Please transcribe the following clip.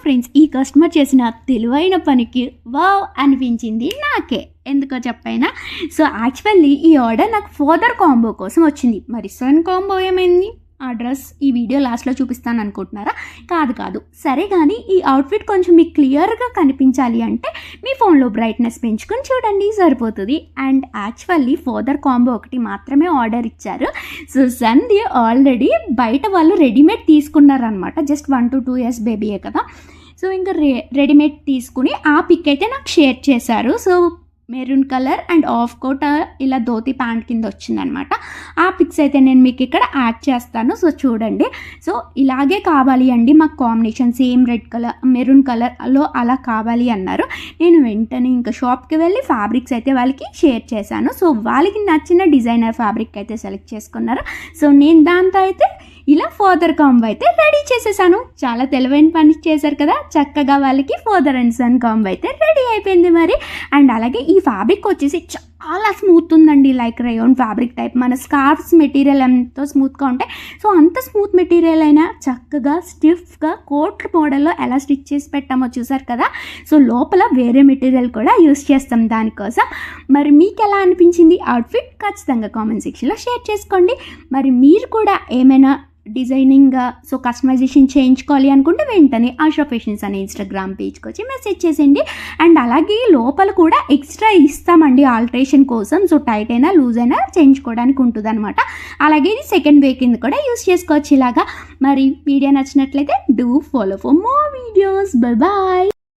Friends, ఈ customer చేసిన తెలివైన పనికి వావ్ అనిపించింది నాకే. ఎందుకో చెప్పైనా. సో యాక్చువల్లీ ఈ ఆర్డర్ నాకు ఫాదర్ కాంబో కోసం వచ్చింది. మరి సన్ కాంబో ఏమైంది? ఆ డ్రెస్ ఈ వీడియో లాస్ట్లో చూపిస్తాను అనుకుంటున్నారా? కాదు. సరే కానీ ఈ అవుట్ఫిట్ కొంచెం మీకు క్లియర్గా కనిపించాలి అంటే మీ ఫోన్లో బ్రైట్నెస్ పెంచుకొని చూడండి, సరిపోతుంది. అండ్ యాక్చువల్లీ ఫాదర్ కాంబో ఒకటి మాత్రమే ఆర్డర్ ఇచ్చారు. సో సన్ది ఆల్రెడీ బయట వాళ్ళు రెడీమేడ్ తీసుకున్నారనమాట. జస్ట్ 1 to 2 years బేబీయే కదా. సో ఇంకా రెడీమేడ్ తీసుకుని ఆ పిక్ అయితే నాకు షేర్ చేశారు. So maroon colour and half coat ఇలా ధోతి ప్యాంట్ కింద వచ్చిందనమాట. ఆ పిక్స్ అయితే నేను మీకు ఇక్కడ యాడ్ చేస్తాను. సో చూడండి. సో ఇలాగే కావాలి అండి మాకు combination, same red colour maroon కలర్లో అలా కావాలి అన్నారు. నేను వెంటనే ఇంకా షాప్కి వెళ్ళి ఫ్యాబ్రిక్స్ అయితే వాళ్ళకి షేర్ చేశాను. సో వాళ్ళకి నచ్చిన డిజైనర్ ఫ్యాబ్రిక్ అయితే సెలెక్ట్ చేసుకున్నారు. సో నేను దాంతో అయితే ఇలా ఫాదర్ కాంబో అయితే రెడీ చేసేసాను. చాలా తెలివైన పని చేశారు కదా. చక్కగా వాళ్ళకి ఫాదర్ అండ్ సన్ కాంబో అయితే రెడీ అయిపోయింది మరి. అండ్ అలాగే ఈ ఫ్యాబ్రిక్ వచ్చేసి చాలా స్మూత్ ఉందండి. Like rayon fabric type. మన స్కార్ఫ్స్ మెటీరియల్ ఎంతో స్మూత్గా ఉంటాయి. సో అంత స్మూత్ మెటీరియల్ అయినా చక్కగా స్టిఫ్గా కోట్ మోడల్లో ఎలా స్టిచ్ చేసి పెట్టామో చూసారు కదా. సో లోపల వేరే మెటీరియల్ కూడా యూస్ చేస్తాం దానికోసం. మరి మీకు ఎలా అనిపించింది అవుట్ఫిట్? ఖచ్చితంగా కామెంట్ సెక్షన్లో షేర్ చేసుకోండి. మరి మీరు కూడా ఏమైనా డిజైనింగ్ సో కస్టమైజేషన్ చేయించుకోవాలి అనుకుంటే వెంటనే ఆశా ఫ్యాషన్స్ అనే ఇన్స్టాగ్రామ్ పేజ్కి వచ్చి మెసేజ్ చేసేయండి. అండ్ అలాగే లోపల కూడా ఎక్స్ట్రా ఇస్తామండి ఆల్టరేషన్ కోసం. సో టైట్ అయినా లూజ్ అయినా చేయించుకోవడానికి ఉంటుంది అనమాట. అలాగే ఇది సెకండ్ వే కింద కూడా యూస్ చేసుకోవచ్చు ఇలాగా. మరి వీడియో నచ్చినట్లయితే do follow for more videos. Bye bye.